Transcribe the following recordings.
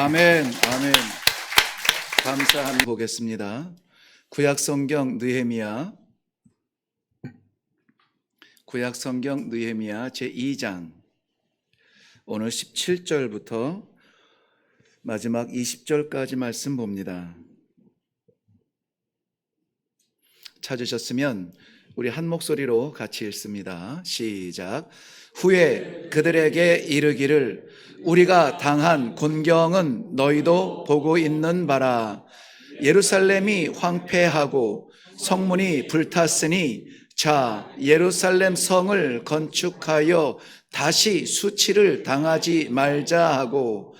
아멘, 아멘. 감사합니다. 보겠습니다. 구약성경 느헤미야 제2장 오늘 17절부터 마지막 20절까지 말씀 봅니다. 찾으셨으면 우리 한 목소리로 같이 읽습니다. 시작. 후에 그들에게 이르기를 우리가 당한 곤경은 너희도 보고 있는 바라. 예루살렘이 황폐하고 성문이 불탔으니 자 예루살렘 성을 건축하여 다시 수치를 당하지 말자 하고,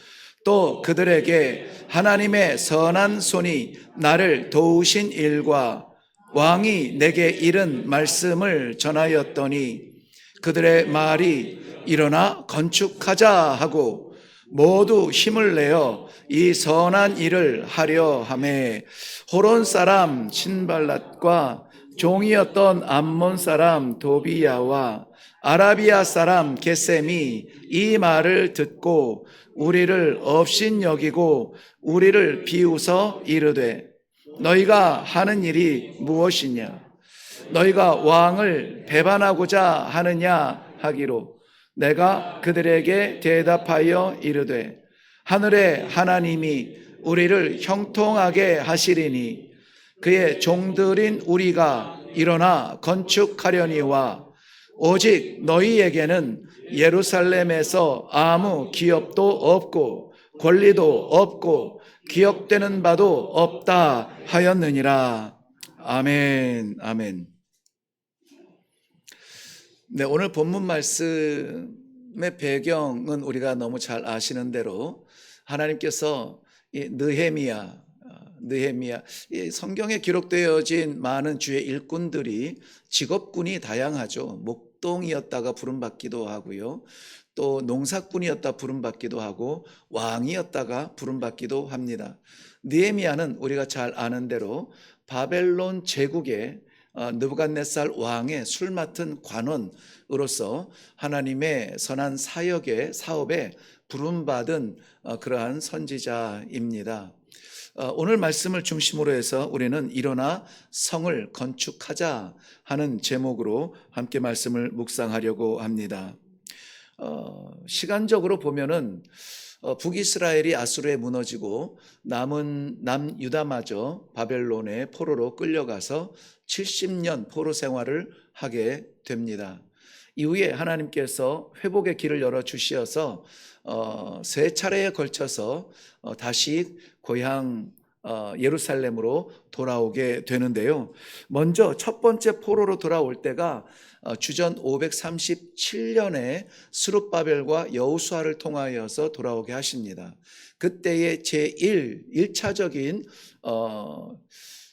또 그들에게 하나님의 선한 손이 나를 도우신 일과 왕이 내게 이른 말씀을 전하였더니 그들의 말이 일어나 건축하자 하고 모두 힘을 내어 이 선한 일을 하려 하매, 호론 사람 신발랏과 종이었던 암몬 사람 도비야와 아라비아 사람 게셈이 이 말을 듣고 우리를 업신여기고 우리를 비웃어 이르되 너희가 하는 일이 무엇이냐? 너희가 왕을 배반하고자 하느냐 하기로, 내가 그들에게 대답하여 이르되 하늘의 하나님이 우리를 형통하게 하시리니 그의 종들인 우리가 일어나 건축하려니와 오직 너희에게는 예루살렘에서 아무 기업도 없고 권리도 없고 기억되는 바도 없다 하였느니라. 아멘, 아멘. 네, 오늘 본문 말씀의 배경은 우리가 너무 잘 아시는 대로 하나님께서 느헤미야, 성경에 기록되어진 많은 주의 일꾼들이 직업군이 다양하죠. 목동이었다가 부름받기도 하고요, 또 농사꾼이었다 부름받기도 하고 왕이었다가 부름받기도 합니다. 느헤미야는 우리가 잘 아는 대로 바벨론 제국의 느부갓네살 왕의 술 맡은 관원으로서 하나님의 선한 사역의 사업에 부름받은 그러한 선지자입니다. 오늘 말씀을 중심으로 해서 우리는 일어나 성을 건축하자 하는 제목으로 함께 말씀을 묵상하려고 합니다. 시간적으로 보면은 북이스라엘이 아수르에 무너지고 남은 남유다마저 바벨론의 포로로 끌려가서 70년 포로 생활을 하게 됩니다. 이후에 하나님께서 회복의 길을 열어주시어서 세 차례에 걸쳐서 다시 고향 예루살렘으로 돌아오게 되는데요. 먼저 첫 번째 포로로 돌아올 때가 주전 537년에 스룹바벨과 여호수아를 통하여서 돌아오게 하십니다. 그때의 제1차적인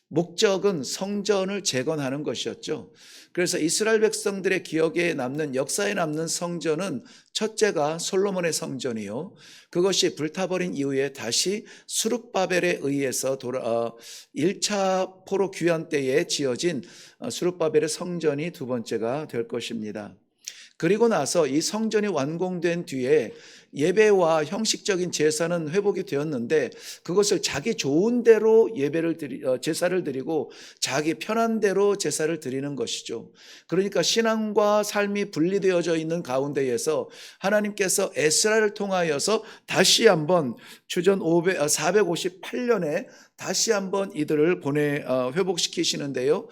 목적은 성전을 재건하는 것이었죠. 그래서 이스라엘 백성들의 기억에 남는, 역사에 남는 성전은 첫째가 솔로몬의 성전이요, 그것이 불타버린 이후에 다시 스룹바벨에 의해서 1차 포로 귀환 때에 지어진 스룹바벨의 성전이 두 번째가 될 것입니다. 그리고 나서 이 성전이 완공된 뒤에 예배와 형식적인 제사는 회복이 되었는데, 그것을 자기 좋은 대로 제사를 드리고 자기 편한 대로 제사를 드리는 것이죠. 그러니까 신앙과 삶이 분리되어져 있는 가운데에서 하나님께서 에스라를 통하여서 다시 한번 주전 458년에 다시 한번 이들을 회복시키시는데요.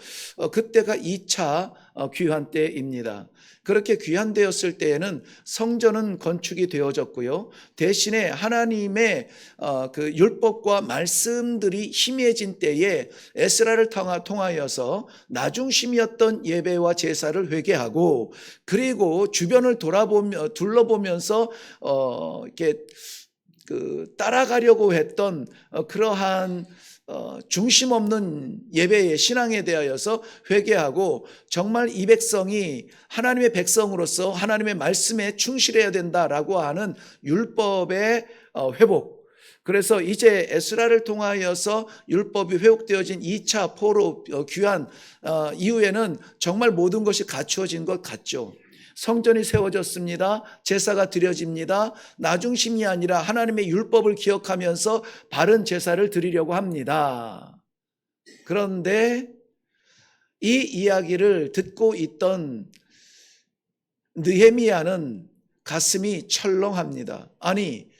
그때가 2차 귀환 때입니다. 그렇게 귀환되었을 때에는 성전은 건축이 되어졌고요. 대신에 하나님의 그 율법과 말씀들이 희미해진 때에 에스라를 통하여서 나중심이었던 예배와 제사를 회개하고, 그리고 주변을 둘러보면서 이렇게 따라가려고 했던 그러한 중심 없는 예배의 신앙에 대하여서 회개하고, 정말 이 백성이 하나님의 백성으로서 하나님의 말씀에 충실해야 된다라고 하는 율법의 회복. 그래서 이제 에스라를 통하여서 율법이 회복되어진 2차 포로 귀환 이후에는 정말 모든 것이 갖추어진 것 같죠. 성전이 세워졌습니다. 제사가 드려집니다. 나중심이 아니라 하나님의 율법을 기억하면서 바른 제사를 드리려고 합니다. 그런데 이 이야기를 듣고 있던 느헤미야는 가슴이 철렁합니다. 아니,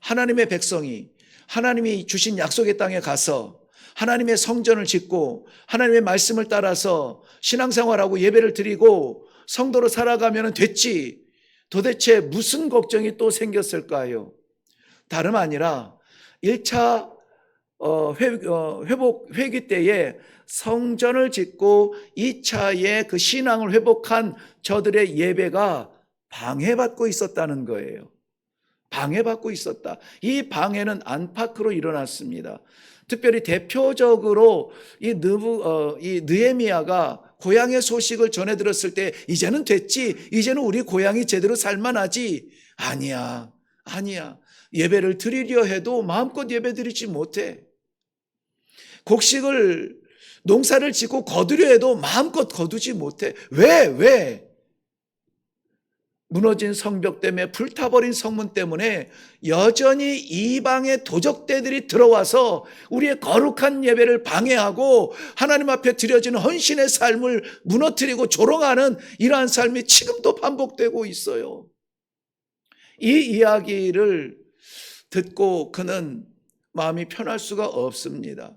하나님의 백성이 하나님이 주신 약속의 땅에 가서 하나님의 성전을 짓고 하나님의 말씀을 따라서 신앙생활하고 예배를 드리고 성도로 살아가면 됐지, 도대체 무슨 걱정이 또 생겼을까요? 다름 아니라 1차 회기 때에 성전을 짓고 2차의 그 신앙을 회복한 저들의 예배가 방해받고 있었다는 거예요. 방해받고 있었다. 이 방해는 안팎으로 일어났습니다. 특별히 대표적으로 이 느헤미야가 고향의 소식을 전해 들었을 때, 이제는 됐지, 이제는 우리 고향이 제대로 살만하지. 아니야. 예배를 드리려 해도 마음껏 예배 드리지 못해. 곡식을, 농사를 짓고 거두려 해도 마음껏 거두지 못해. 왜? 무너진 성벽 때문에, 불타버린 성문 때문에 여전히 이방의 도적대들이 들어와서 우리의 거룩한 예배를 방해하고 하나님 앞에 드려지는 헌신의 삶을 무너뜨리고 조롱하는 이러한 삶이 지금도 반복되고 있어요. 이 이야기를 듣고 그는 마음이 편할 수가 없습니다.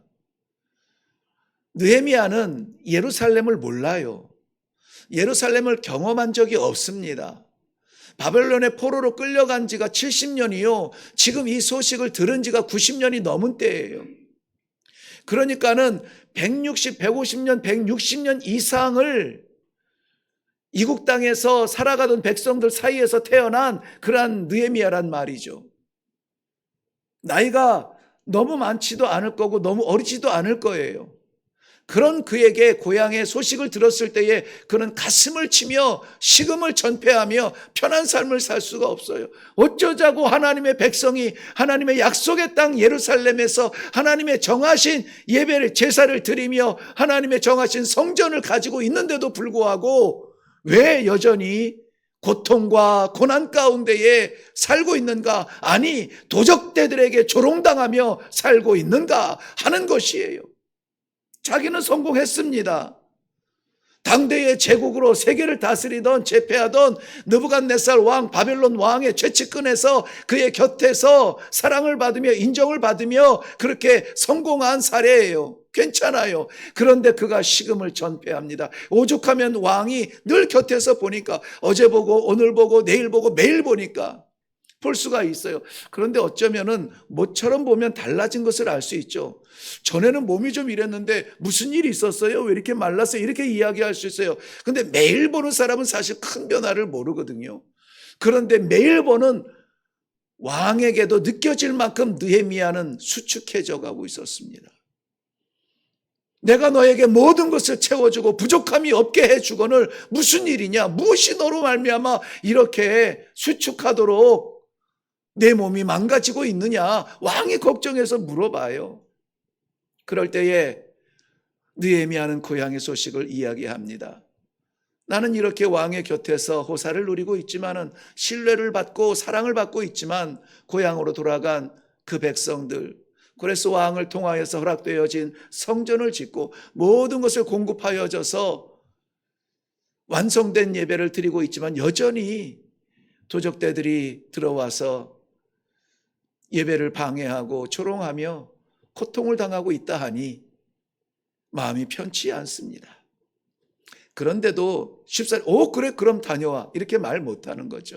느헤미야는 예루살렘을 몰라요. 예루살렘을 경험한 적이 없습니다. 바벨론의 포로로 끌려간 지가 70년이요. 지금 이 소식을 들은 지가 90년이 넘은 때예요. 그러니까는 150년, 160년 이상을 이국 땅에서 살아가던 백성들 사이에서 태어난 그러한 느헤미야란 말이죠. 나이가 너무 많지도 않을 거고 너무 어리지도 않을 거예요. 그런 그에게 고향의 소식을 들었을 때에 그는 가슴을 치며 식음을 전폐하며 편한 삶을 살 수가 없어요. 어쩌자고 하나님의 백성이 하나님의 약속의 땅 예루살렘에서 하나님의 정하신 예배를, 제사를 드리며 하나님의 정하신 성전을 가지고 있는데도 불구하고 왜 여전히 고통과 고난 가운데에 살고 있는가? 아니, 도적대들에게 조롱당하며 살고 있는가? 하는 것이에요. 자기는 성공했습니다. 당대의 제국으로 세계를 다스리던 제패하던 느부갓네살 왕, 바벨론 왕의 최측근에서 그의 곁에서 사랑을 받으며 인정을 받으며 그렇게 성공한 사례예요. 괜찮아요. 그런데 그가 식음을 전폐합니다. 오죽하면 왕이 늘 곁에서 보니까 어제 보고 오늘 보고 내일 보고 매일 보니까 볼 수가 있어요. 그런데 어쩌면은 모처럼 보면 달라진 것을 알 수 있죠. 전에는 몸이 좀 이랬는데 무슨 일이 있었어요? 왜 이렇게 말랐어요? 이렇게 이야기할 수 있어요. 근데 매일 보는 사람은 사실 큰 변화를 모르거든요. 그런데 매일 보는 왕에게도 느껴질 만큼 느헤미야는 수축해져 가고 있었습니다. 내가 너에게 모든 것을 채워주고 부족함이 없게 해주거늘 무슨 일이냐? 무엇이 너로 말미암아 이렇게 수축하도록 내 몸이 망가지고 있느냐? 왕이 걱정해서 물어봐요. 그럴 때에 느헤미야는 고향의 소식을 이야기합니다. 나는 이렇게 왕의 곁에서 호사를 누리고 있지만은 신뢰를 받고 사랑을 받고 있지만 고향으로 돌아간 그 백성들, 그래서 왕을 통하여서 허락되어진 성전을 짓고 모든 것을 공급하여 줘서 완성된 예배를 드리고 있지만 여전히 도적대들이 들어와서 예배를 방해하고 조롱하며 고통을 당하고 있다 하니 마음이 편치 않습니다. 그런데도 쉽사리 그래 그럼 다녀와 이렇게 말 못하는 거죠.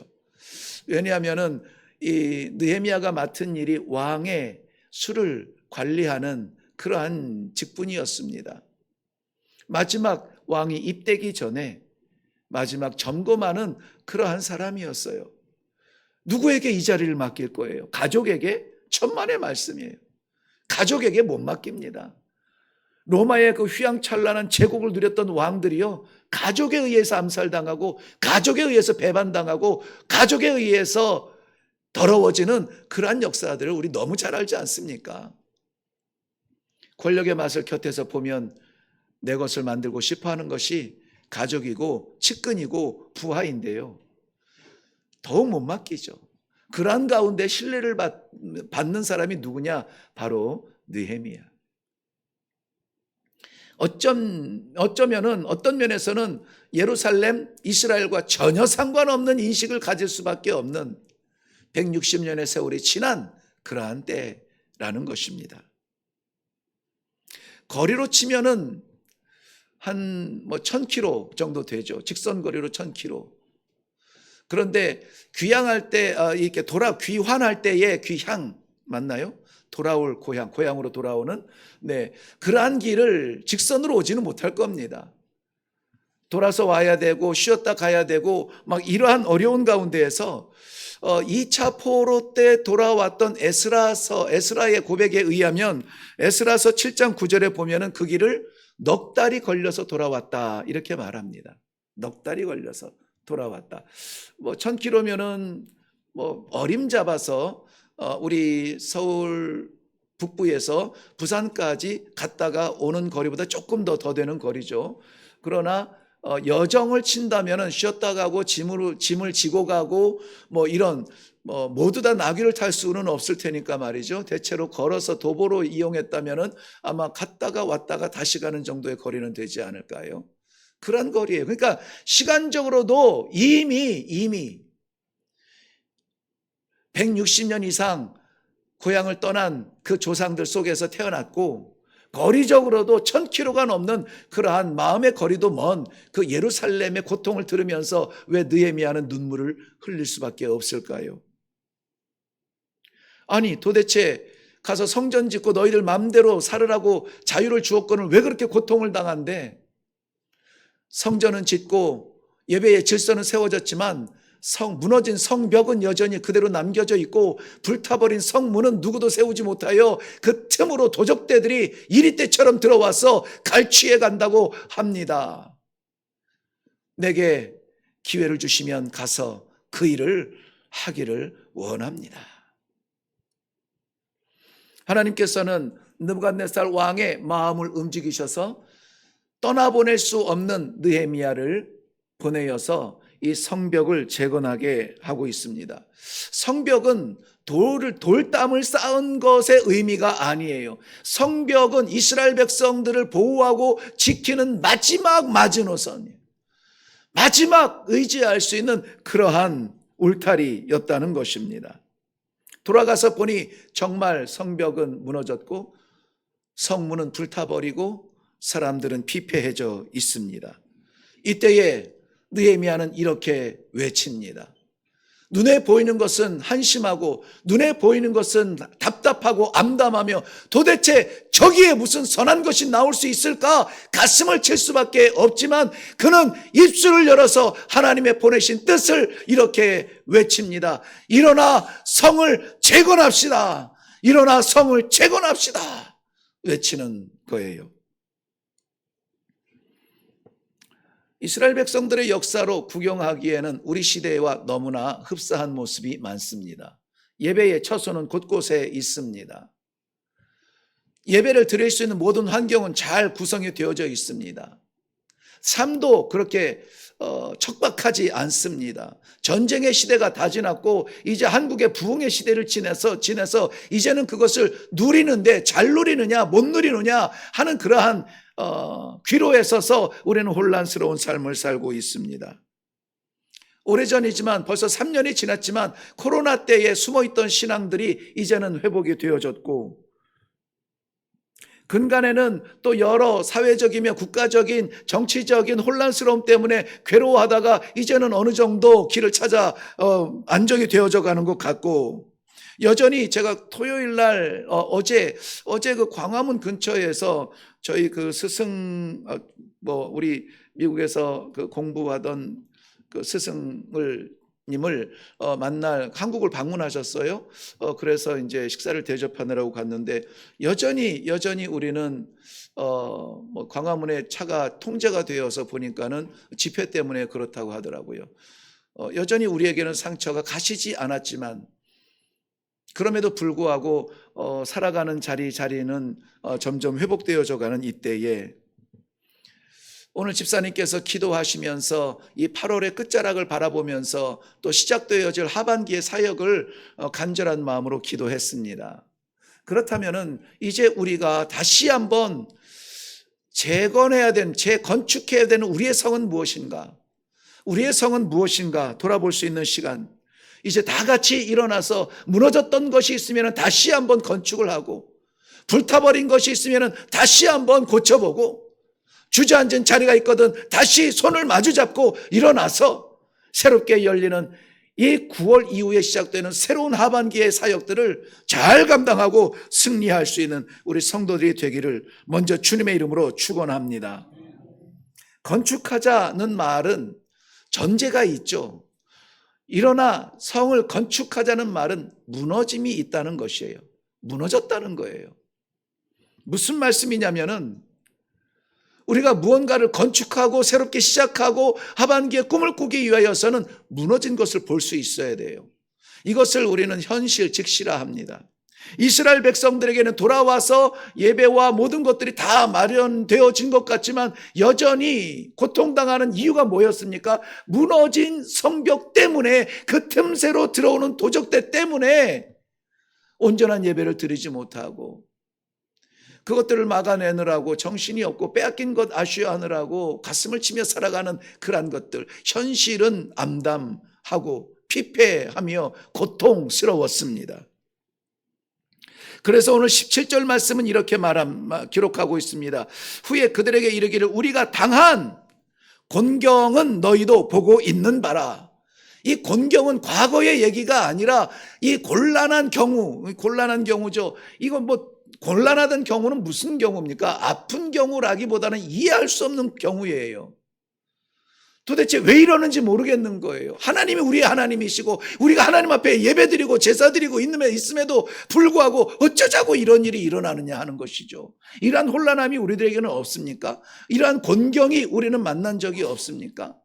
왜냐하면은 이 느헤미야가 맡은 일이 왕의 술을 관리하는 그러한 직분이었습니다. 마지막 왕이 입되기 전에 마지막 점검하는 그러한 사람이었어요. 누구에게 이 자리를 맡길 거예요? 가족에게? 천만의 말씀이에요. 가족에게 못 맡깁니다. 로마의 그 휘황찬란한 제국을 누렸던 왕들이요, 가족에 의해서 암살당하고 가족에 의해서 배반당하고 가족에 의해서 더러워지는 그러한 역사들을 우리 너무 잘 알지 않습니까? 권력의 맛을 곁에서 보면 내 것을 만들고 싶어하는 것이 가족이고 측근이고 부하인데요, 더욱 못 맡기죠. 그러한 가운데 신뢰를 받는 사람이 누구냐? 바로 느헤미야. 어쩌면은 어떤 면에서는 예루살렘, 이스라엘과 전혀 상관없는 인식을 가질 수밖에 없는 160년의 세월이 지난 그러한 때라는 것입니다. 거리로 치면은 한 1000km 정도 되죠. 직선 거리로 1000km. 그런데 귀향할 때 이렇게 귀환할 때의 귀향 맞나요? 돌아올 고향으로 돌아오는 그러한 길을 직선으로 오지는 못할 겁니다. 돌아서 와야 되고 쉬었다 가야 되고 막 이러한 어려운 가운데에서 2차 포로 때 돌아왔던 에스라의 고백에 의하면 에스라서 7장 9절에 보면은 그 길을 넉 달이 걸려서 돌아왔다 이렇게 말합니다. 넉 달이 걸려서 돌아왔다. 1000km면은 어림잡아서 우리 서울 북부에서 부산까지 갔다가 오는 거리보다 조금 더 되는 거리죠. 그러나 여정을 친다면은 쉬었다 가고 짐을 지고 가고 이런 모두 다 나귀를 탈 수는 없을 테니까 말이죠. 대체로 걸어서 도보로 이용했다면은 아마 갔다가 왔다가 다시 가는 정도의 거리는 되지 않을까요? 그런 거리예요. 그러니까 시간적으로도 이미 160년 이상 고향을 떠난 그 조상들 속에서 태어났고 거리적으로도 1000km가 넘는 그러한 마음의 거리도 먼 그 예루살렘의 고통을 들으면서 왜 느헤미야는 눈물을 흘릴 수밖에 없을까요? 아니 도대체 가서 성전 짓고 너희들 마음대로 살으라고 자유를 주었거늘 왜 그렇게 고통을 당한대? 성전은 짓고 예배의 질서는 세워졌지만 무너진 성벽은 여전히 그대로 남겨져 있고 불타버린 성문은 누구도 세우지 못하여 그 틈으로 도적대들이 이리떼처럼 들어와서 갈취해 간다고 합니다. 내게 기회를 주시면 가서 그 일을 하기를 원합니다. 하나님께서는 느부갓네살 왕의 마음을 움직이셔서 떠나보낼 수 없는 느헤미야를 보내어서 이 성벽을 재건하게 하고 있습니다. 성벽은 돌담을 쌓은 것의 의미가 아니에요. 성벽은 이스라엘 백성들을 보호하고 지키는 마지막 마지노선이에요. 마지막 의지할 수 있는 그러한 울타리였다는 것입니다. 돌아가서 보니 정말 성벽은 무너졌고 성문은 불타버리고 사람들은 피폐해져 있습니다. 이때에 느헤미야는 이렇게 외칩니다. 눈에 보이는 것은 한심하고 눈에 보이는 것은 답답하고 암담하며 도대체 저기에 무슨 선한 것이 나올 수 있을까? 가슴을 칠 수밖에 없지만 그는 입술을 열어서 하나님의 보내신 뜻을 이렇게 외칩니다. 일어나 성을 재건합시다. 일어나 성을 재건합시다. 외치는 거예요. 이스라엘 백성들의 역사로 구경하기에는 우리 시대와 너무나 흡사한 모습이 많습니다. 예배의 처소는 곳곳에 있습니다. 예배를 드릴 수 있는 모든 환경은 잘 구성이 되어져 있습니다. 삶도 그렇게 척박하지 않습니다. 전쟁의 시대가 다 지났고 이제 한국의 부흥의 시대를 지내서 이제는 그것을 누리는데 잘 누리느냐 못 누리느냐 하는 그러한 귀로에 서서 우리는 혼란스러운 삶을 살고 있습니다. 오래전이지만 벌써 3년이 지났지만 코로나 때에 숨어있던 신앙들이 이제는 회복이 되어졌고 근간에는 또 여러 사회적이며 국가적인 정치적인 혼란스러움 때문에 괴로워하다가 이제는 어느 정도 길을 찾아 안정이 되어져 가는 것 같고 여전히 제가 토요일 날 어제 그 광화문 근처에서 저희 그 스승 우리 미국에서 그 공부하던 그 스승님을 만날 한국을 방문하셨어요. 그래서 이제 식사를 대접하느라고 갔는데 여전히 우리는 광화문에 차가 통제가 되어서 보니까는 집회 때문에 그렇다고 하더라고요. 여전히 우리에게는 상처가 가시지 않았지만 그럼에도 불구하고 살아가는 자리는 점점 회복되어져 가는 이때에 오늘 집사님께서 기도하시면서 이 8월의 끝자락을 바라보면서 또 시작되어질 하반기의 사역을 간절한 마음으로 기도했습니다. 그렇다면은 이제 우리가 다시 한번 재건축해야 되는 우리의 성은 무엇인가? 우리의 성은 무엇인가? 돌아볼 수 있는 시간. 이제 다 같이 일어나서 무너졌던 것이 있으면 다시 한번 건축을 하고 불타버린 것이 있으면 다시 한번 고쳐보고 주저앉은 자리가 있거든 다시 손을 마주잡고 일어나서 새롭게 열리는 이 9월 이후에 시작되는 새로운 하반기의 사역들을 잘 감당하고 승리할 수 있는 우리 성도들이 되기를 먼저 주님의 이름으로 축원합니다. 건축하자는 말은 전제가 있죠. 일어나 성을 건축하자는 말은 무너짐이 있다는 것이에요. 무너졌다는 거예요. 무슨 말씀이냐면은 우리가 무언가를 건축하고 새롭게 시작하고 하반기에 꿈을 꾸기 위하여서는 무너진 것을 볼 수 있어야 돼요. 이것을 우리는 현실 직시라 합니다. 이스라엘 백성들에게는 돌아와서 예배와 모든 것들이 다 마련되어진 것 같지만 여전히 고통당하는 이유가 뭐였습니까? 무너진 성벽 때문에 그 틈새로 들어오는 도적대 때문에 온전한 예배를 드리지 못하고 그것들을 막아내느라고 정신이 없고 빼앗긴 것 아쉬워하느라고 가슴을 치며 살아가는 그러한 것들 현실은 암담하고 피폐하며 고통스러웠습니다. 그래서 오늘 17절 말씀은 이렇게 기록하고 있습니다. 후에 그들에게 이르기를 우리가 당한 곤경은 너희도 보고 있는 바라. 이 곤경은 과거의 얘기가 아니라 이 곤란한 경우죠. 이건 곤란하던 경우는 무슨 경우입니까? 아픈 경우라기보다는 이해할 수 없는 경우예요. 도대체 왜 이러는지 모르겠는 거예요. 하나님이 우리의 하나님이시고 우리가 하나님 앞에 예배드리고 제사드리고 있음에도 불구하고 어쩌자고 이런 일이 일어나느냐 하는 것이죠. 이러한 혼란함이 우리들에게는 없습니까? 이러한 곤경이 우리는 만난 적이 없습니까?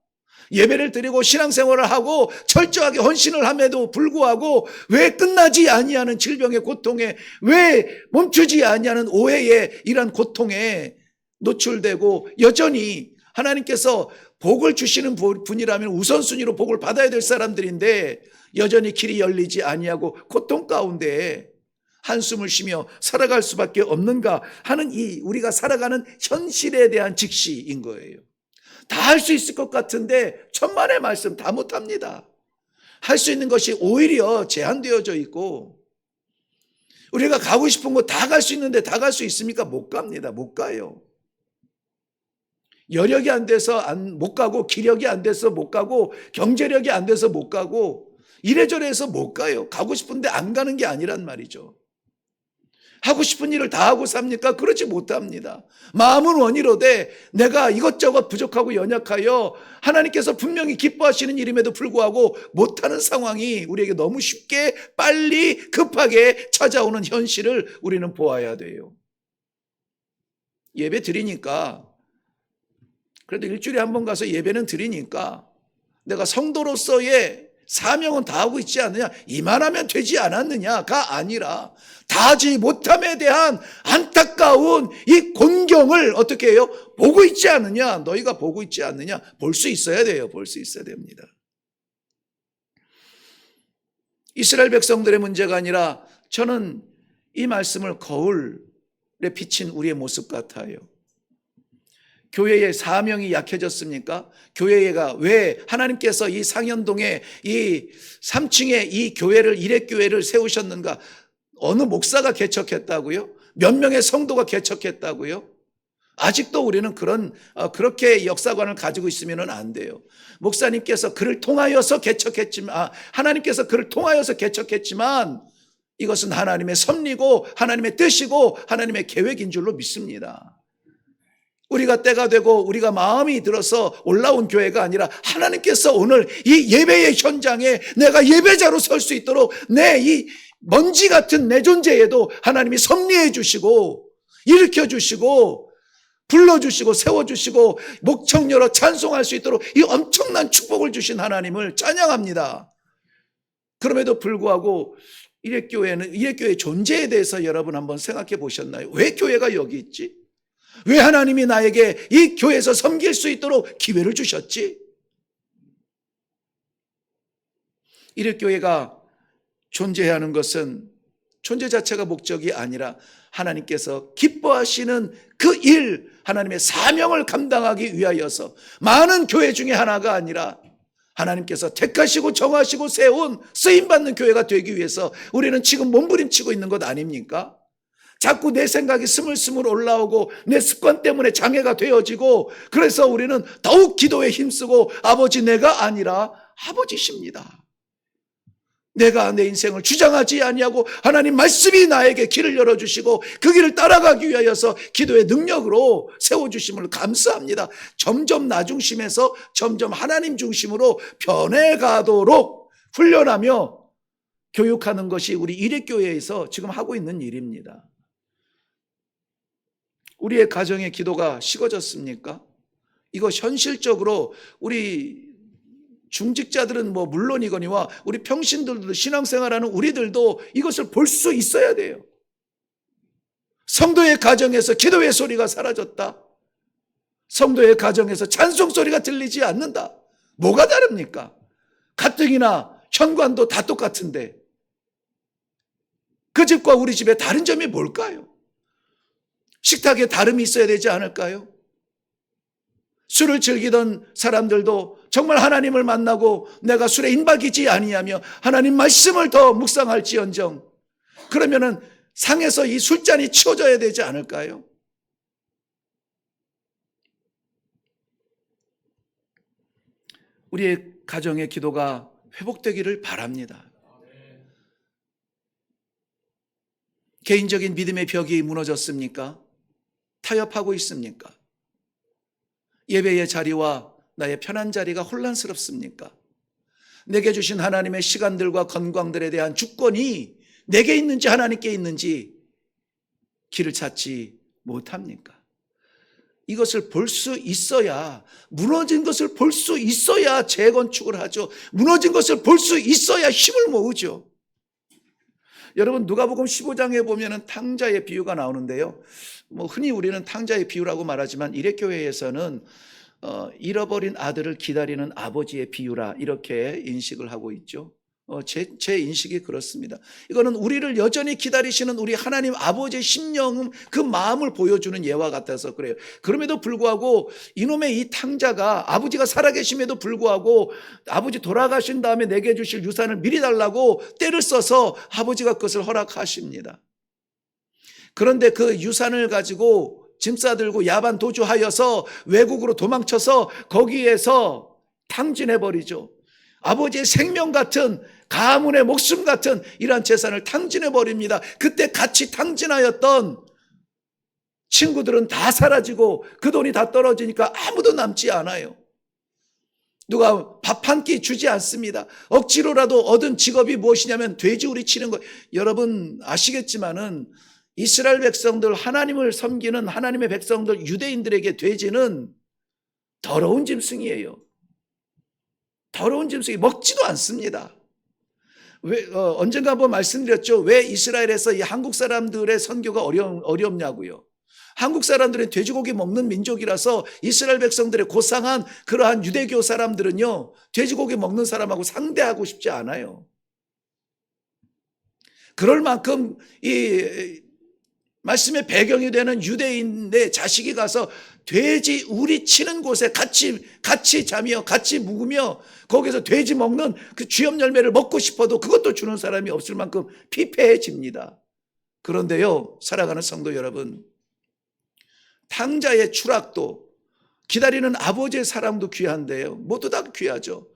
예배를 드리고 신앙생활을 하고 철저하게 헌신을 함에도 불구하고 왜 끝나지 아니하는 질병의 고통에 왜 멈추지 아니하는 오해에 이러한 고통에 노출되고 여전히 하나님께서 복을 주시는 분이라면 우선순위로 복을 받아야 될 사람들인데 여전히 길이 열리지 아니하고 고통 가운데 한숨을 쉬며 살아갈 수밖에 없는가 하는 이 우리가 살아가는 현실에 대한 직시인 거예요. 다 할 수 있을 것 같은데 천만의 말씀 다 못합니다. 할 수 있는 것이 오히려 제한되어져 있고, 우리가 가고 싶은 곳 다 갈 수 있는데 다 갈 수 있습니까? 못 갑니다. 못 가요. 여력이 안 돼서 못 가고, 기력이 안 돼서 못 가고, 경제력이 안 돼서 못 가고, 이래저래 해서 못 가요. 가고 싶은데 안 가는 게 아니란 말이죠. 하고 싶은 일을 다 하고 삽니까? 그러지 못합니다. 마음은 원이로되 내가 이것저것 부족하고 연약하여 하나님께서 분명히 기뻐하시는 일임에도 불구하고 못하는 상황이 우리에게 너무 쉽게 빨리 급하게 찾아오는 현실을 우리는 보아야 돼요. 예배 드리니까, 그래도 일주일에 한 번 가서 예배는 드리니까 내가 성도로서의 사명은 다 하고 있지 않느냐, 이만하면 되지 않았느냐가 아니라 다 하지 못함에 대한 안타까운 이 곤경을 어떻게 해요? 보고 있지 않느냐, 너희가 보고 있지 않느냐, 볼 수 있어야 돼요. 볼 수 있어야 됩니다. 이스라엘 백성들의 문제가 아니라 저는 이 말씀을 거울에 비친 우리의 모습 같아요. 교회의 사명이 약해졌습니까? 교회가 왜 하나님께서 이 상현동에 이 3층에 이 교회를, 일회교회를 세우셨는가? 어느 목사가 개척했다고요? 몇 명의 성도가 개척했다고요? 아직도 우리는 그렇게 역사관을 가지고 있으면 안 돼요. 목사님께서 그를 통하여서 개척했지만, 하나님께서 그를 통하여서 개척했지만 이것은 하나님의 섭리고 하나님의 뜻이고 하나님의 계획인 줄로 믿습니다. 우리가 때가 되고 우리가 마음이 들어서 올라온 교회가 아니라 하나님께서 오늘 이 예배의 현장에 내가 예배자로 설 수 있도록 내 이 먼지 같은 내 존재에도 하나님이 섭리해 주시고 일으켜 주시고 불러주시고 세워주시고 목청 열어 찬송할 수 있도록 이 엄청난 축복을 주신 하나님을 찬양합니다. 그럼에도 불구하고 일회교회의 존재에 대해서 여러분 한번 생각해 보셨나요? 왜 교회가 여기 있지? 왜 하나님이 나에게 이 교회에서 섬길 수 있도록 기회를 주셨지? 일회교회가 존재해야 하는 것은 존재 자체가 목적이 아니라 하나님께서 기뻐하시는 그 일, 하나님의 사명을 감당하기 위하여서 많은 교회 중에 하나가 아니라 하나님께서 택하시고 정하시고 세운 쓰임받는 교회가 되기 위해서 우리는 지금 몸부림치고 있는 것 아닙니까? 자꾸 내 생각이 스물스물 올라오고 내 습관 때문에 장애가 되어지고, 그래서 우리는 더욱 기도에 힘쓰고 아버지 내가 아니라 아버지십니다. 내가 내 인생을 주장하지 아니하고 하나님 말씀이 나에게 길을 열어주시고 그 길을 따라가기 위하여서 기도의 능력으로 세워주심을 감사합니다. 점점 나 중심에서 점점 하나님 중심으로 변해가도록 훈련하며 교육하는 것이 우리 일회교회에서 지금 하고 있는 일입니다. 우리의 가정의 기도가 식어졌습니까? 이거 현실적으로 우리 중직자들은 뭐 물론이거니와 우리 평신들도 신앙생활하는 우리들도 이것을 볼 수 있어야 돼요. 성도의 가정에서 기도의 소리가 사라졌다. 성도의 가정에서 찬송 소리가 들리지 않는다. 뭐가 다릅니까? 가뜩이나 현관도 다 똑같은데 그 집과 우리 집의 다른 점이 뭘까요? 식탁에 다름이 있어야 되지 않을까요? 술을 즐기던 사람들도 정말 하나님을 만나고 내가 술에 인박이지 아니하며 하나님 말씀을 더 묵상할지언정, 그러면은 상에서 이 술잔이 치워져야 되지 않을까요? 우리의 가정의 기도가 회복되기를 바랍니다. 개인적인 믿음의 벽이 무너졌습니까? 타협하고 있습니까? 예배의 자리와 나의 편한 자리가 혼란스럽습니까? 내게 주신 하나님의 시간들과 건강들에 대한 주권이 내게 있는지 하나님께 있는지 길을 찾지 못합니까? 이것을 볼 수 있어야, 무너진 것을 볼 수 있어야 재건축을 하죠. 무너진 것을 볼 수 있어야 힘을 모으죠. 여러분, 누가복음 15장에 보면은 탕자의 비유가 나오는데요. 흔히 우리는 탕자의 비유라고 말하지만 일회교회에서는 잃어버린 아들을 기다리는 아버지의 비유라 이렇게 인식을 하고 있죠. 제 인식이 그렇습니다. 이거는 우리를 여전히 기다리시는 우리 하나님 아버지의 심령, 그 마음을 보여주는 예와 같아서 그래요. 그럼에도 불구하고 이놈의 이 탕자가 아버지가 살아계심에도 불구하고 아버지 돌아가신 다음에 내게 주실 유산을 미리 달라고 때를 써서 아버지가 그것을 허락하십니다. 그런데 그 유산을 가지고 짐 싸들고 야반 도주하여서 외국으로 도망쳐서 거기에서 탕진해버리죠. 아버지의 생명 같은, 가문의 목숨 같은 이러한 재산을 탕진해버립니다. 그때 같이 탕진하였던 친구들은 다 사라지고 그 돈이 다 떨어지니까 아무도 남지 않아요. 누가 밥 한 끼 주지 않습니다. 억지로라도 얻은 직업이 무엇이냐면 돼지우리 치는 거. 여러분 아시겠지만은 이스라엘 백성들, 하나님을 섬기는 하나님의 백성들, 유대인들에게 돼지는 더러운 짐승이에요. 더러운 짐승이 먹지도 않습니다. 언젠가 한번 말씀드렸죠. 왜 이스라엘에서 이 한국 사람들의 선교가 어렵냐고요. 한국 사람들은 돼지고기 먹는 민족이라서 이스라엘 백성들의 고상한 그러한 유대교 사람들은요, 돼지고기 먹는 사람하고 상대하고 싶지 않아요. 그럴 만큼 이 말씀의 배경이 되는 유대인의 자식이 가서 돼지 우리 치는 곳에 같이 자며 같이 묵으며 거기서 돼지 먹는 그 쥐염 열매를 먹고 싶어도 그것도 주는 사람이 없을 만큼 피폐해집니다. 그런데요, 살아가는 성도 여러분, 탕자의 추락도 기다리는 아버지의 사랑도 귀한데요, 모두 다 귀하죠.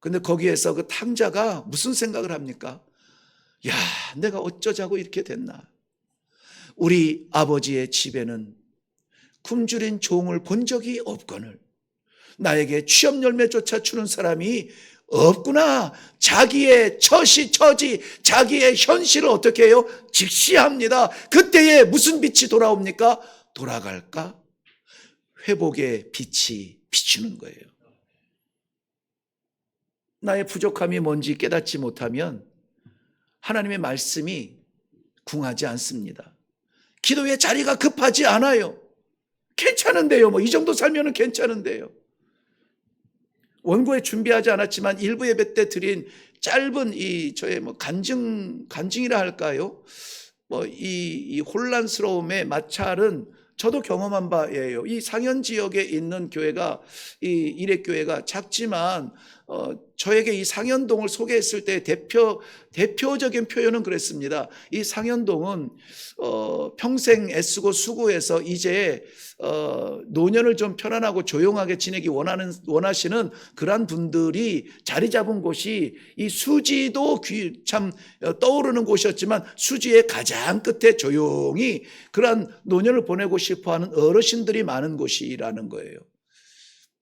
근데 거기에서 그 탕자가 무슨 생각을 합니까? 야, 내가 어쩌자고 이렇게 됐나? 우리 아버지의 집에는 굶주린 종을 본 적이 없거늘 나에게 취업 열매조차 주는 사람이 없구나. 자기의 처지, 자기의 현실을 어떻게 해요? 직시합니다. 그때에 무슨 빛이 돌아옵니까? 돌아갈까? 회복의 빛이 비추는 거예요. 나의 부족함이 뭔지 깨닫지 못하면 하나님의 말씀이 궁하지 않습니다. 기도의 자리가 급하지 않아요. 괜찮은데요. 이 정도 살면은 괜찮은데요. 원고에 준비하지 않았지만 일부 예배 때 드린 짧은 저의 간증이라 할까요? 이 혼란스러움의 마찰은 저도 경험한 바예요. 이 상현 지역에 있는 교회가, 이 일회교회가 작지만, 저에게 이 상현동을 소개했을 때 대표적인 표현은 그랬습니다. 이 상현동은, 평생 애쓰고 수고해서 이제, 노년을 좀 편안하고 조용하게 지내기 원하시는 그런 분들이 자리 잡은 곳이 이 수지도 참 떠오르는 곳이었지만 수지의 가장 끝에 조용히 그런 노년을 보내고 싶어 하는 어르신들이 많은 곳이라는 거예요.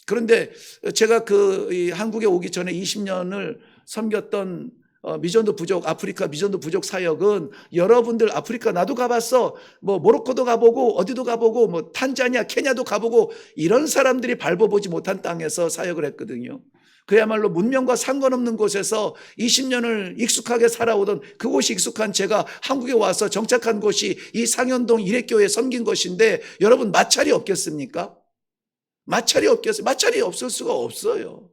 그런데 제가 한국에 오기 전에 20년을 섬겼던 미전도 부족, 아프리카 미전도 부족 사역은 여러분들 아프리카 나도 가봤어. 모로코도 가보고 어디도 가보고 탄자니아, 케냐도 가보고 이런 사람들이 밟아보지 못한 땅에서 사역을 했거든요. 그야말로 문명과 상관없는 곳에서 20년을 익숙하게 살아오던 그곳이 익숙한 제가 한국에 와서 정착한 곳이 이 상현동 일회교회에 섬긴 것인데 여러분 마찰이 없겠습니까? 마찰이 없겠어요? 마찰이 없을 수가 없어요.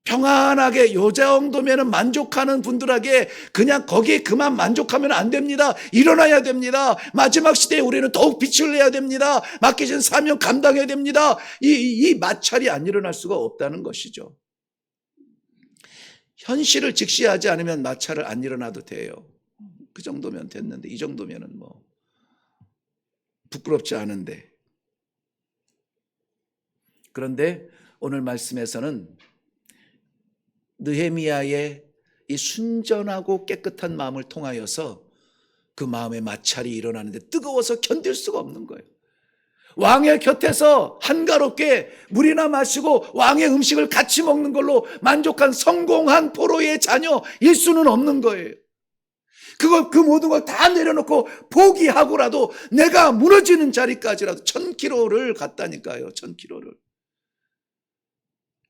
평안하게 요 정도면 만족하는 분들에게 그냥 거기에 그만 만족하면 안 됩니다. 일어나야 됩니다. 마지막 시대에 우리는 더욱 빛을 내야 됩니다. 맡기신 사명 감당해야 됩니다. 이 마찰이 안 일어날 수가 없다는 것이죠. 현실을 직시하지 않으면 마찰을 안 일어나도 돼요. 그 정도면 됐는데 이 정도면은 부끄럽지 않은데. 그런데 오늘 말씀에서는 느헤미야의 이 순전하고 깨끗한 마음을 통하여서 그 마음의 마찰이 일어나는데 뜨거워서 견딜 수가 없는 거예요. 왕의 곁에서 한가롭게 물이나 마시고 왕의 음식을 같이 먹는 걸로 만족한 성공한 포로의 자녀일 수는 없는 거예요. 그 모든 걸 다 내려놓고 포기하고라도 내가 무너지는 자리까지라도 1000km를 갔다니까요. 1000km를.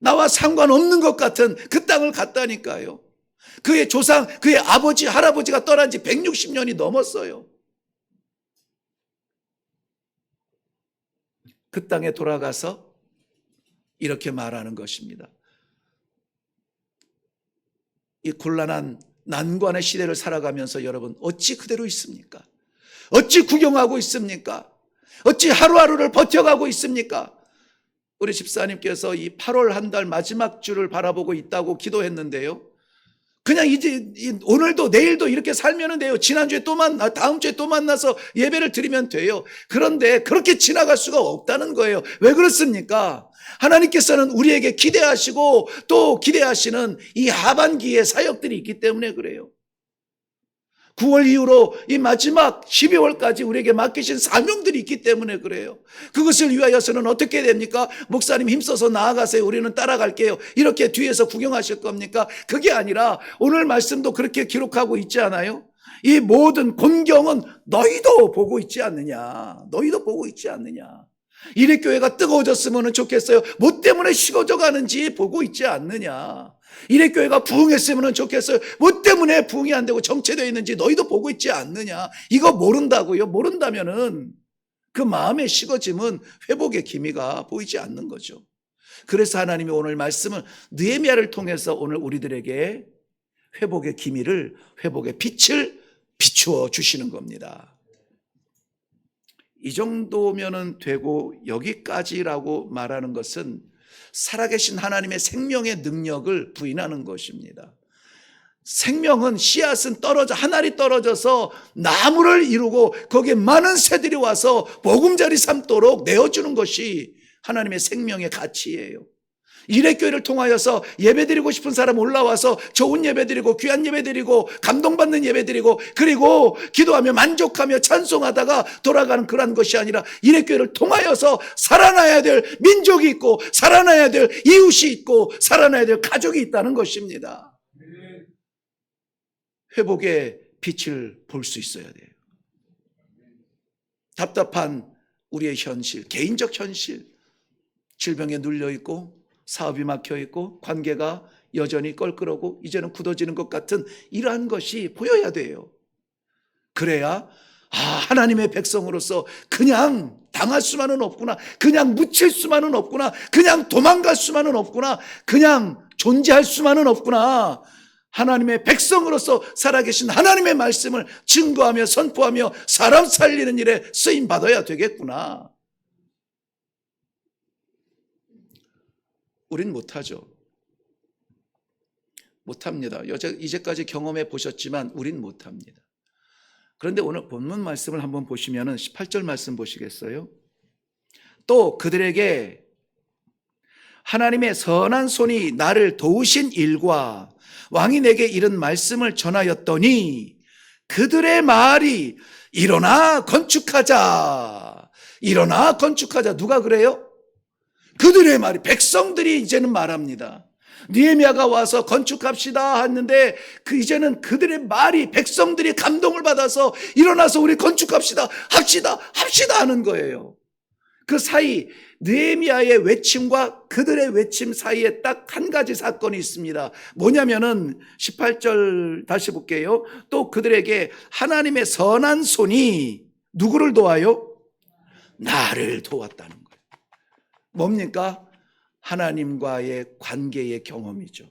나와 상관없는 것 같은 그 땅을 갔다니까요. 그의 조상, 그의 아버지, 할아버지가 떠난 지 160년이 넘었어요. 그 땅에 돌아가서 이렇게 말하는 것입니다. 이 곤란한 난관의 시대를 살아가면서 여러분 어찌 그대로 있습니까? 어찌 구경하고 있습니까? 어찌 하루하루를 버텨가고 있습니까? 우리 집사님께서 이 8월 한 달 마지막 주를 바라보고 있다고 기도했는데요. 그냥 이제 오늘도 내일도 이렇게 살면 돼요. 지난주에 다음 주에 또 만나서 예배를 드리면 돼요. 그런데 그렇게 지나갈 수가 없다는 거예요. 왜 그렇습니까? 하나님께서는 우리에게 기대하시고 또 기대하시는 이 하반기의 사역들이 있기 때문에 그래요. 9월 이후로 이 마지막 12월까지 우리에게 맡기신 사명들이 있기 때문에 그래요. 그것을 위하여서는 어떻게 됩니까? 목사님 힘써서 나아가세요. 우리는 따라갈게요. 이렇게 뒤에서 구경하실 겁니까? 그게 아니라 오늘 말씀도 그렇게 기록하고 있지 않아요? 이 모든 곤경은 너희도 보고 있지 않느냐. 너희도 보고 있지 않느냐. 이래교회가 뜨거워졌으면 좋겠어요. 뭐 때문에 식어져 가는지 보고 있지 않느냐. 이래교회가 부흥했으면 좋겠어요. 뭐 때문에 부흥이 안 되고 정체되어 있는지 너희도 보고 있지 않느냐. 이거 모른다고요. 모른다면은 그 마음의 식어짐은 회복의 기미가 보이지 않는 거죠. 그래서 하나님이 오늘 말씀을 느헤미야를 통해서 오늘 우리들에게 회복의 기미를, 회복의 빛을 비추어 주시는 겁니다. 이 정도면은 되고 여기까지라고 말하는 것은 살아계신 하나님의 생명의 능력을 부인하는 것입니다. 생명은 씨앗은 하늘이 떨어져서 나무를 이루고 거기에 많은 새들이 와서 보금자리 삼도록 내어주는 것이 하나님의 생명의 가치예요. 이래교회를 통하여서 예배드리고 싶은 사람 올라와서 좋은 예배드리고 귀한 예배드리고 감동받는 예배드리고 그리고 기도하며 만족하며 찬송하다가 돌아가는 그런 것이 아니라 이래교회를 통하여서 살아나야 될 민족이 있고 살아나야 될 이웃이 있고 살아나야 될 가족이 있다는 것입니다. 회복의 빛을 볼 수 있어야 돼요. 답답한 우리의 현실, 개인적 현실, 질병에 눌려있고 사업이 막혀있고 관계가 여전히 껄끄러고 이제는 굳어지는 것 같은 이러한 것이 보여야 돼요. 그래야 하나님의 백성으로서 그냥 당할 수만은 없구나, 그냥 묻힐 수만은 없구나, 그냥 도망갈 수만은 없구나, 그냥 존재할 수만은 없구나. 하나님의 백성으로서 살아계신 하나님의 말씀을 증거하며 선포하며 사람 살리는 일에 쓰임받아야 되겠구나. 우린 못하죠. 못합니다. 이제까지 경험해 보셨지만 우린 못합니다. 그런데 오늘 본문 말씀을 한번 보시면 18절 말씀 보시겠어요? 또 그들에게 하나님의 선한 손이 나를 도우신 일과 왕이 내게 이른 말씀을 전하였더니 그들의 말이 일어나 건축하자. 일어나 건축하자. 누가 그래요? 그들의 말이, 백성들이 이제는 말합니다. 느헤미야가 와서 건축합시다 했는데 이제는 그들의 말이, 백성들이 감동을 받아서 일어나서 우리 건축합시다, 합시다 하는 거예요. 그 사이 느헤미야의 외침과 그들의 외침 사이에 딱 한 가지 사건이 있습니다. 뭐냐면은 18절 다시 볼게요. 또 그들에게 하나님의 선한 손이 누구를 도와요? 나를 도왔다는 거예요. 뭡니까? 하나님과의 관계의 경험이죠.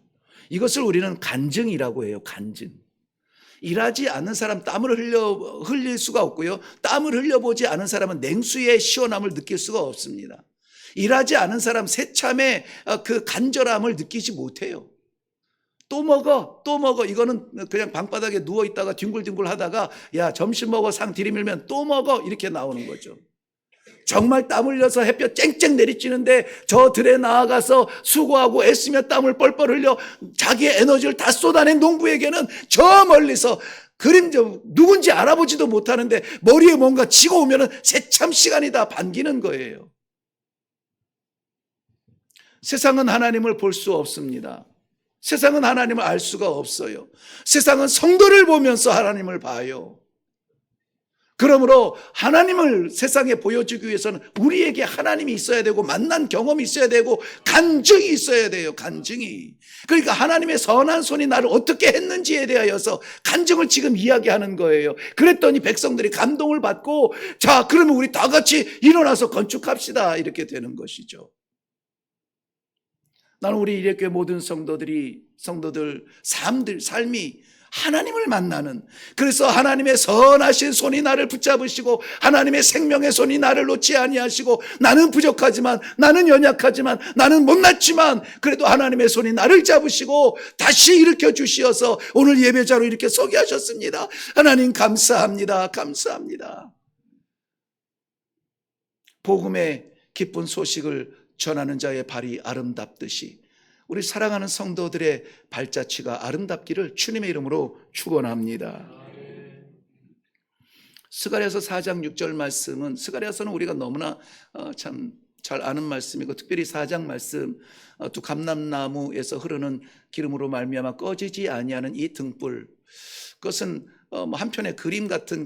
이것을 우리는 간증이라고 해요. 간증. 일하지 않는 사람 땀을 흘릴 수가 없고요. 땀을 흘려보지 않은 사람은 냉수의 시원함을 느낄 수가 없습니다. 일하지 않은 사람 새참의 그 간절함을 느끼지 못해요. 또 먹어. 이거는 그냥 방바닥에 누워있다가 뒹굴뒹굴 하다가 야 점심 먹어 상 들이밀면 또 먹어 이렇게 나오는 거죠. 정말 땀 흘려서 햇볕 쨍쨍 내리쬐는데 저 들에 나아가서 수고하고 애쓰며 땀을 뻘뻘 흘려 자기의 에너지를 다 쏟아낸 농부에게는 저 멀리서 누군지 알아보지도 못하는데 머리에 뭔가 지고 오면 새참 시간이 다 반기는 거예요. 세상은 하나님을 볼 수 없습니다. 세상은 하나님을 알 수가 없어요. 세상은 성도를 보면서 하나님을 봐요. 그러므로 하나님을 세상에 보여주기 위해서는 우리에게 하나님이 있어야 되고 만난 경험이 있어야 되고 간증이 있어야 돼요. 간증이. 그러니까 하나님의 선한 손이 나를 어떻게 했는지에 대하여서 간증을 지금 이야기하는 거예요. 그랬더니 백성들이 감동을 받고 자 그러면 우리 다 같이 일어나서 건축합시다 이렇게 되는 것이죠. 나는 우리 이레교회 모든 성도들 삶이 하나님을 만나는, 그래서 하나님의 선하신 손이 나를 붙잡으시고 하나님의 생명의 손이 나를 놓지 아니하시고 나는 부족하지만 나는 연약하지만 나는 못났지만 그래도 하나님의 손이 나를 잡으시고 다시 일으켜 주시어서 오늘 예배자로 이렇게 서게 하셨습니다. 하나님 감사합니다. 감사합니다. 복음의 기쁜 소식을 전하는 자의 발이 아름답듯이 우리 사랑하는 성도들의 발자취가 아름답기를 주님의 이름으로 축원합니다. 스가랴서 4장 6절 말씀은, 스가랴서는 우리가 너무나 참 잘 아는 말씀이고, 특별히 4장 말씀, 두 감람나무에서 흐르는 기름으로 말미암아 꺼지지 아니하는 이 등불, 그것은 한편의 그림 같은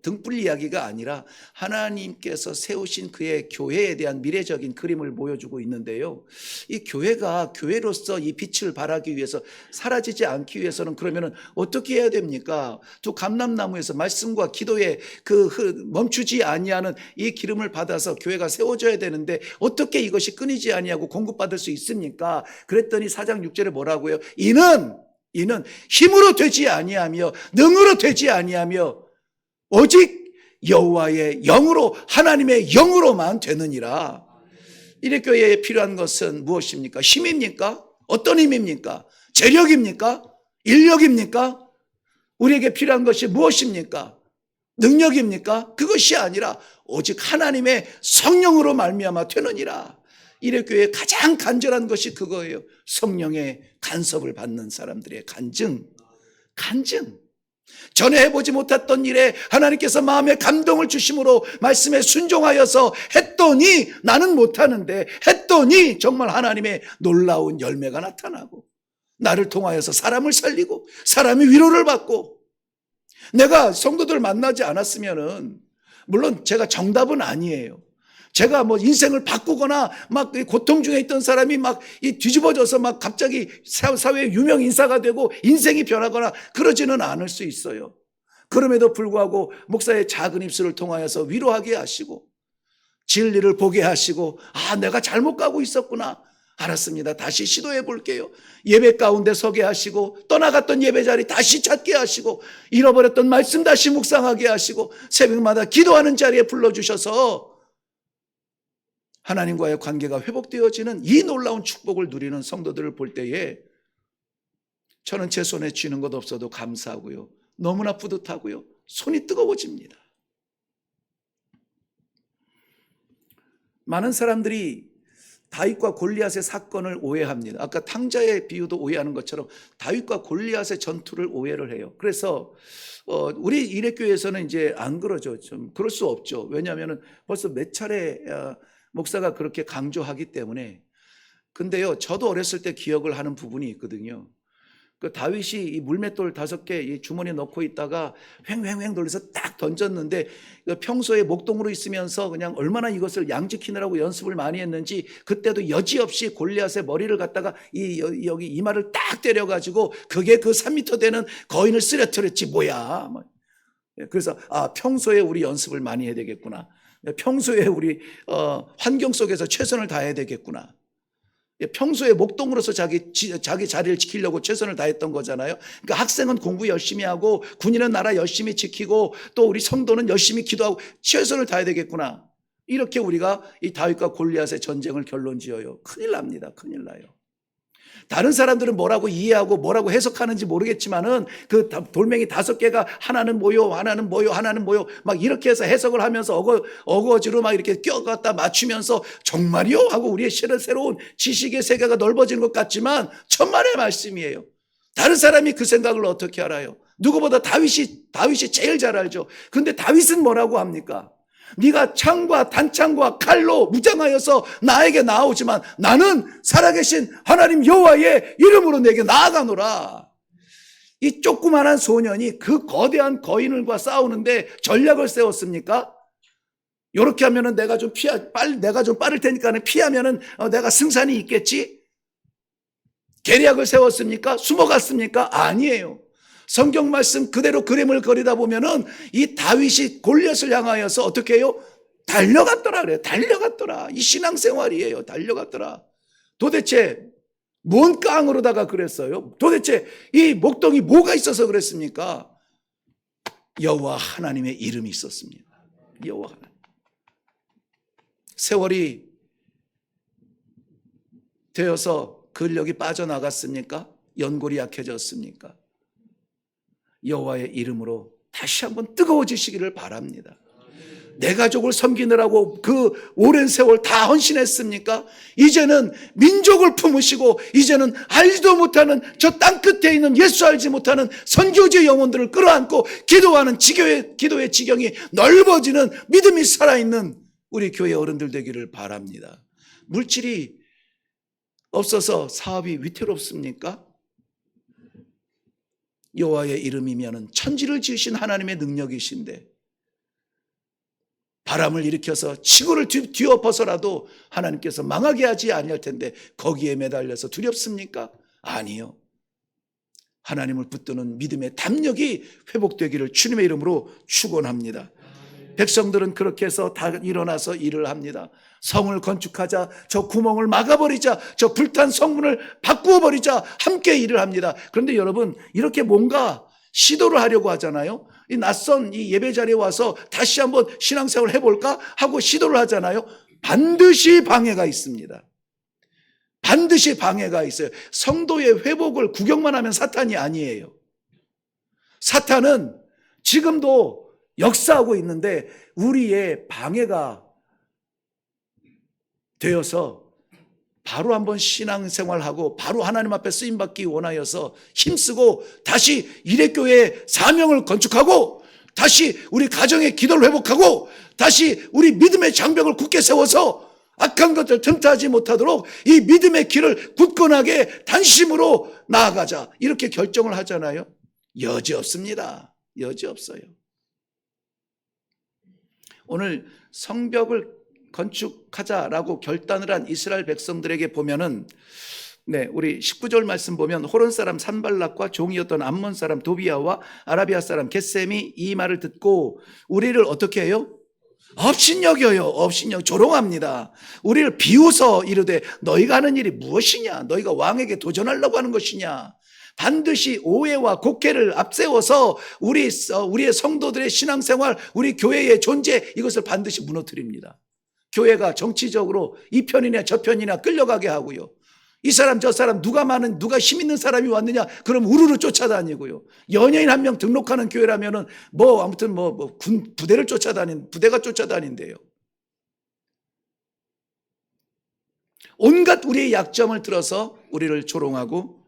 등불 이야기가 아니라 하나님께서 세우신 그의 교회에 대한 미래적인 그림을 보여주고 있는데요. 이 교회가 교회로서 이 빛을 발하기 위해서, 사라지지 않기 위해서는 그러면 어떻게 해야 됩니까? 두 감람나무에서 말씀과 기도에 멈추지 아니하는 이 기름을 받아서 교회가 세워져야 되는데 어떻게 이것이 끊이지 아니하고 공급받을 수 있습니까? 그랬더니 4장 6절에 뭐라고요? 이는 힘으로 되지 아니하며 능으로 되지 아니하며 오직 여호와의 영으로, 하나님의 영으로만 되느니라. 이레교회에 필요한 것은 무엇입니까? 힘입니까? 어떤 힘입니까? 재력입니까? 인력입니까? 우리에게 필요한 것이 무엇입니까? 능력입니까? 그것이 아니라 오직 하나님의 성령으로 말미암아 되느니라. 이레교회의 가장 간절한 것이 그거예요. 성령의 간섭을 받는 사람들의 간증. 전에 해보지 못했던 일에 하나님께서 마음에 감동을 주심으로 말씀에 순종하여서 했더니, 나는 못하는데 했더니 정말 하나님의 놀라운 열매가 나타나고 나를 통하여서 사람을 살리고 사람이 위로를 받고, 내가 성도들 만나지 않았으면은, 물론 제가 정답은 아니에요. 제가 인생을 바꾸거나 막 고통 중에 있던 사람이 막 뒤집어져서 막 갑자기 사회의 유명 인사가 되고 인생이 변하거나 그러지는 않을 수 있어요. 그럼에도 불구하고 목사의 작은 입술을 통하여서 위로하게 하시고 진리를 보게 하시고, 내가 잘못 가고 있었구나. 알았습니다. 다시 시도해 볼게요. 예배 가운데 서게 하시고, 떠나갔던 예배 자리 다시 찾게 하시고, 잃어버렸던 말씀 다시 묵상하게 하시고, 새벽마다 기도하는 자리에 불러주셔서 하나님과의 관계가 회복되어지는 이 놀라운 축복을 누리는 성도들을 볼 때에 저는 제 손에 쥐는 것 없어도 감사하고요, 너무나 뿌듯하고요, 손이 뜨거워집니다. 많은 사람들이 다윗과 골리앗의 사건을 오해합니다. 아까 탕자의 비유도 오해하는 것처럼 다윗과 골리앗의 전투를 오해를 해요. 그래서 우리 이레교회에서는 이제 안 그러죠. 좀 그럴 수 없죠. 왜냐하면 벌써 몇 차례 목사가 그렇게 강조하기 때문에. 근데요, 저도 어렸을 때 기억을 하는 부분이 있거든요. 그 다윗이 이 물맷돌 5개 이 주머니에 넣고 있다가 횡횡횡 돌려서 딱 던졌는데, 평소에 목동으로 있으면서 그냥 얼마나 이것을 양지키느라고 연습을 많이 했는지 그때도 여지없이 골리앗의 머리를 갖다가 여기 이마를 딱 때려가지고 그게 그 3m 되는 거인을 쓰러뜨렸지 뭐야. 그래서 평소에 우리 연습을 많이 해야 되겠구나. 평소에 우리 환경 속에서 최선을 다해야 되겠구나. 평소에 목동으로서 자기 자리를 지키려고 최선을 다했던 거잖아요. 그러니까 학생은 공부 열심히 하고 군인은 나라 열심히 지키고 또 우리 성도는 열심히 기도하고 최선을 다해야 되겠구나. 이렇게 우리가 이 다윗과 골리앗의 전쟁을 결론지어요. 큰일 납니다. 큰일 나요. 다른 사람들은 뭐라고 이해하고 뭐라고 해석하는지 모르겠지만은 그 돌멩이 5개가 하나는 뭐요, 하나는 뭐요, 하나는 뭐요, 막 이렇게 해서 해석을 하면서 어거지로 막 이렇게 껴갖다 맞추면서 정말이요? 하고 우리의 새로운 지식의 세계가 넓어지는 것 같지만 천만의 말씀이에요. 다른 사람이 그 생각을 어떻게 알아요? 누구보다 다윗이 제일 잘 알죠. 그런데 다윗은 뭐라고 합니까? 네가 창과 단창과 칼로 무장하여서 나에게 나오지만 나는 살아계신 하나님 여호와의 이름으로 내게 나아가노라. 이 조그만한 소년이 그 거대한 거인과 싸우는데 전략을 세웠습니까? 이렇게 하면은 내가 좀 내가 좀 빠를 테니까 피하면은 내가 승산이 있겠지? 계략을 세웠습니까? 숨어갔습니까? 아니에요. 성경 말씀 그대로 그림을 그리다 보면은 이 다윗이 골리앗을 향하여서 어떻게 해요? 달려갔더라 그래요. 달려갔더라. 이 신앙생활이에요. 달려갔더라. 도대체 뭔 깡으로다가 그랬어요? 도대체 이 목동이 뭐가 있어서 그랬습니까? 여호와 하나님의 이름이 있었습니다. 여호와 하나님. 세월이 되어서 근력이 빠져나갔습니까? 연골이 약해졌습니까? 여호와의 이름으로 다시 한번 뜨거워지시기를 바랍니다. 내 가족을 섬기느라고 그 오랜 세월 다 헌신했습니까? 이제는 민족을 품으시고 이제는 알지도 못하는 저 땅끝에 있는 예수 알지 못하는 선교지의 영혼들을 끌어안고 기도하는 기도의 지경이 넓어지는 믿음이 살아있는 우리 교회 어른들 되기를 바랍니다. 물질이 없어서 사업이 위태롭습니까? 여호와의 이름이면은 천지를 지으신 하나님의 능력이신데 바람을 일으켜서 지구를 뒤엎어서라도 하나님께서 망하게 하지 아니할 텐데 거기에 매달려서 두렵습니까? 아니요. 하나님을 붙드는 믿음의 담력이 회복되기를 주님의 이름으로 축원합니다. 백성들은 그렇게 해서 다 일어나서 일을 합니다. 성을 건축하자, 저 구멍을 막아버리자, 저 불탄 성문을 바꾸어 버리자, 함께 일을 합니다. 그런데 여러분, 이렇게 뭔가 시도를 하려고 하잖아요. 이 낯선 이 예배 자리에 와서 다시 한번 신앙생활을 해볼까 하고 시도를 하잖아요. 반드시 방해가 있습니다. 반드시 방해가 있어요. 성도의 회복을 구경만 하면 사탄이 아니에요. 사탄은 지금도 역사하고 있는데 우리의 방해가 되어서 바로 한번 신앙생활하고 바로 하나님 앞에 쓰임받기 원하여서 힘쓰고 다시 일회교회의 사명을 건축하고 다시 우리 가정의 기도를 회복하고 다시 우리 믿음의 장벽을 굳게 세워서 악한 것들 틈타지 못하도록 이 믿음의 길을 굳건하게 단심으로 나아가자 이렇게 결정을 하잖아요. 여지없습니다. 여지없어요. 오늘 성벽을 건축하자라고 결단을 한 이스라엘 백성들에게 보면은 우리 19절 말씀 보면 호론 사람 산발락과 종이었던 암몬 사람 도비아와 아라비아 사람 겟셈이 이 말을 듣고 우리를 어떻게 해요? 업신여겨요. 업신여 조롱합니다. 우리를 비웃어 이르되 너희가 하는 일이 무엇이냐? 너희가 왕에게 도전하려고 하는 것이냐? 반드시 오해와 곡해를 앞세워서 우리의 성도들의 신앙생활, 우리 교회의 존재 이것을 반드시 무너뜨립니다. 교회가 정치적으로 이 편이냐 저 편이냐 끌려가게 하고요. 이 사람 저 사람 누가 힘 있는 사람이 왔느냐 그럼 우르르 쫓아다니고요. 연예인 한 명 등록하는 교회라면은 아무튼 군 부대가 쫓아다닌대요. 온갖 우리의 약점을 들어서 우리를 조롱하고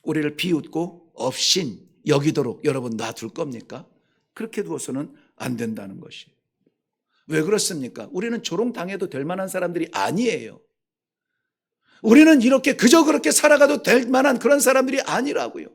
우리를 비웃고 업신 여기도록 여러분 놔둘 겁니까? 그렇게 두어서는 안 된다는 것이. 왜 그렇습니까? 우리는 조롱당해도 될 만한 사람들이 아니에요. 우리는 이렇게 그저 그렇게 살아가도 될 만한 그런 사람들이 아니라고요.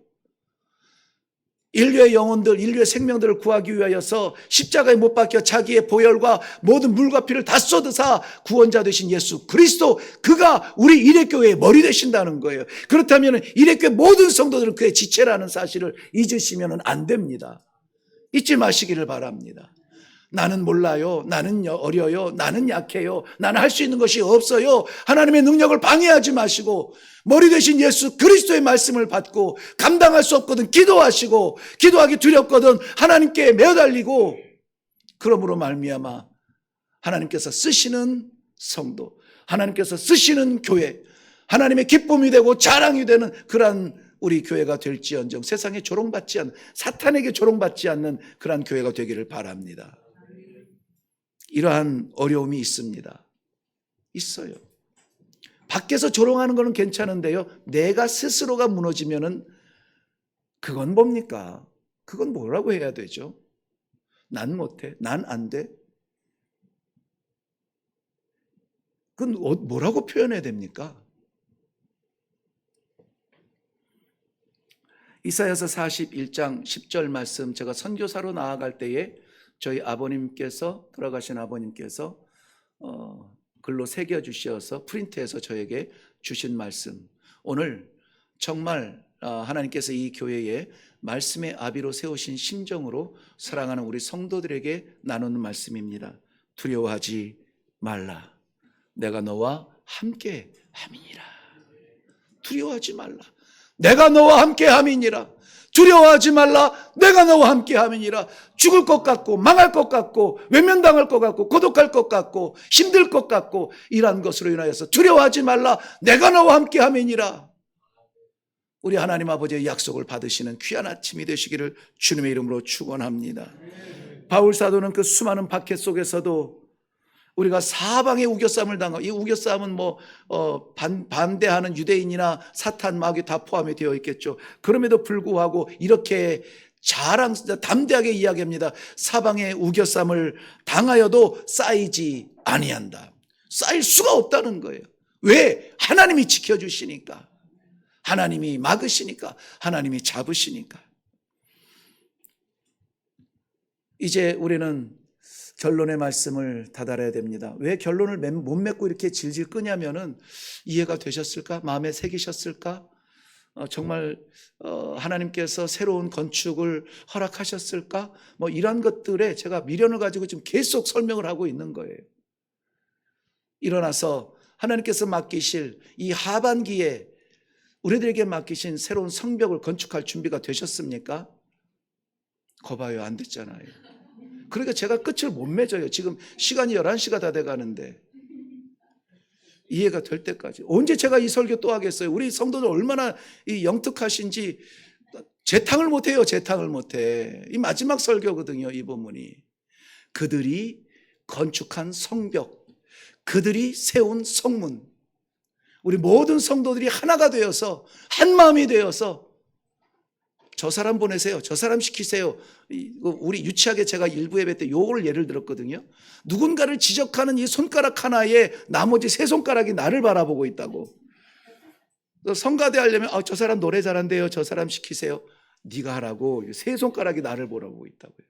인류의 영혼들, 인류의 생명들을 구하기 위하여서 십자가에 못 박혀 자기의 보혈과 모든 물과 피를 다 쏟으사 구원자 되신 예수 그리스도 그가 우리 일회교회의 머리 되신다는 거예요. 그렇다면 일회교회 모든 성도들은 그의 지체라는 사실을 잊으시면 안 됩니다. 잊지 마시기를 바랍니다. 나는 몰라요. 나는 어려요. 나는 약해요. 나는 할 수 있는 것이 없어요. 하나님의 능력을 방해하지 마시고 머리 되신 예수 그리스도의 말씀을 받고 감당할 수 없거든 기도하시고 기도하기 두렵거든 하나님께 매달리고 그러므로 말미암아 하나님께서 쓰시는 성도, 하나님께서 쓰시는 교회, 하나님의 기쁨이 되고 자랑이 되는 그러한 우리 교회가 될지언정 세상에 조롱받지 않는 사탄에게 조롱받지 않는 그러한 교회가 되기를 바랍니다. 이러한 어려움이 있습니다. 있어요. 밖에서 조롱하는 거는 괜찮은데요. 내가 스스로가 무너지면은 그건 뭡니까? 그건 뭐라고 해야 되죠? 난 못해. 난 안 돼. 그건 뭐라고 표현해야 됩니까? 이사야서 41장 10절 말씀, 제가 선교사로 나아갈 때에 저희 아버님께서, 돌아가신 아버님께서 글로 새겨주셔서 프린트해서 저에게 주신 말씀, 오늘 정말 하나님께서 이 교회에 말씀의 아비로 세우신 심정으로 사랑하는 우리 성도들에게 나누는 말씀입니다. 두려워하지 말라. 내가 너와 함께 함이니라. 두려워하지 말라. 내가 너와 함께 함이니라. 두려워하지 말라. 내가 너와 함께 함이니라. 죽을 것 같고 망할 것 같고 외면당할 것 같고 고독할 것 같고 힘들 것 같고 이러한 것으로 인하여서 두려워하지 말라. 내가 너와 함께 함이니라. 우리 하나님 아버지의 약속을 받으시는 귀한 아침이 되시기를 주님의 이름으로 축원합니다. 바울 사도는 그 수많은 박해 속에서도 우리가 사방에 우겨싸움을 당하고, 이 우겨싸움은 반대하는 유대인이나 사탄, 마귀 다 포함이 되어 있겠죠. 그럼에도 불구하고 이렇게 담대하게 이야기합니다. 사방에 우겨싸움을 당하여도 쌓이지 아니한다. 쌓일 수가 없다는 거예요. 왜? 하나님이 지켜주시니까, 하나님이 막으시니까, 하나님이 잡으시니까. 이제 우리는 결론의 말씀을 다다라야 됩니다. 왜 결론을 못 맺고 이렇게 질질 끄냐면은, 이해가 되셨을까? 마음에 새기셨을까? 정말 하나님께서 새로운 건축을 허락하셨을까? 이런 것들에 제가 미련을 가지고 지금 계속 설명을 하고 있는 거예요. 일어나서 하나님께서 맡기실 이 하반기에 우리들에게 맡기신 새로운 성벽을 건축할 준비가 되셨습니까? 거봐요, 안 됐잖아요. 그러니까 제가 끝을 못 맺어요. 지금 시간이 11시가 다 돼가는데 이해가 될 때까지. 언제 제가 이 설교 또 하겠어요? 우리 성도들 얼마나 영특하신지. 재탕을 못해요. 재탕을 못해. 이 마지막 설교거든요, 이 본문이. 그들이 건축한 성벽, 그들이 세운 성문, 우리 모든 성도들이 하나가 되어서, 한 마음이 되어서 저 사람 보내세요, 저 사람 시키세요. 우리 유치하게 제가 일부 예배 때 요거를 예를 들었거든요. 누군가를 지적하는 이 손가락 하나에 나머지 세 손가락이 나를 바라보고 있다고. 성가대 하려면 저 사람 노래 잘한대요, 저 사람 시키세요. 네가 하라고. 세 손가락이 나를 바라보고 있다고요.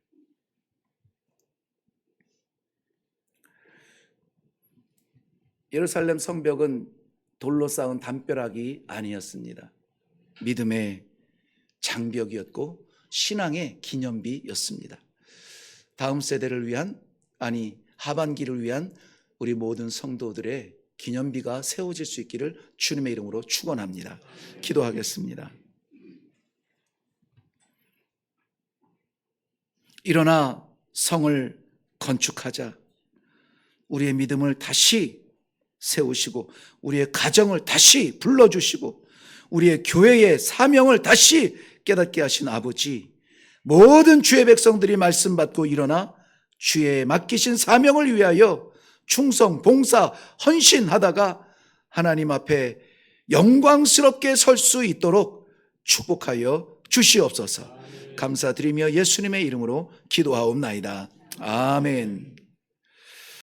예루살렘 성벽은 돌로 쌓은 담벼락이 아니었습니다. 믿음의 장벽이었고 신앙의 기념비였습니다. 다음 세대를 위한, 하반기를 위한 우리 모든 성도들의 기념비가 세워질 수 있기를 주님의 이름으로 축원합니다. 기도하겠습니다. 일어나 성을 건축하자. 우리의 믿음을 다시 세우시고 우리의 가정을 다시 불러주시고 우리의 교회의 사명을 다시 깨닫게 하신 아버지, 모든 주의 백성들이 말씀 받고 일어나 주의 맡기신 사명을 위하여 충성, 봉사, 헌신하다가 하나님 앞에 영광스럽게 설 수 있도록 축복하여 주시옵소서. 감사드리며 예수님의 이름으로 기도하옵나이다. 아멘.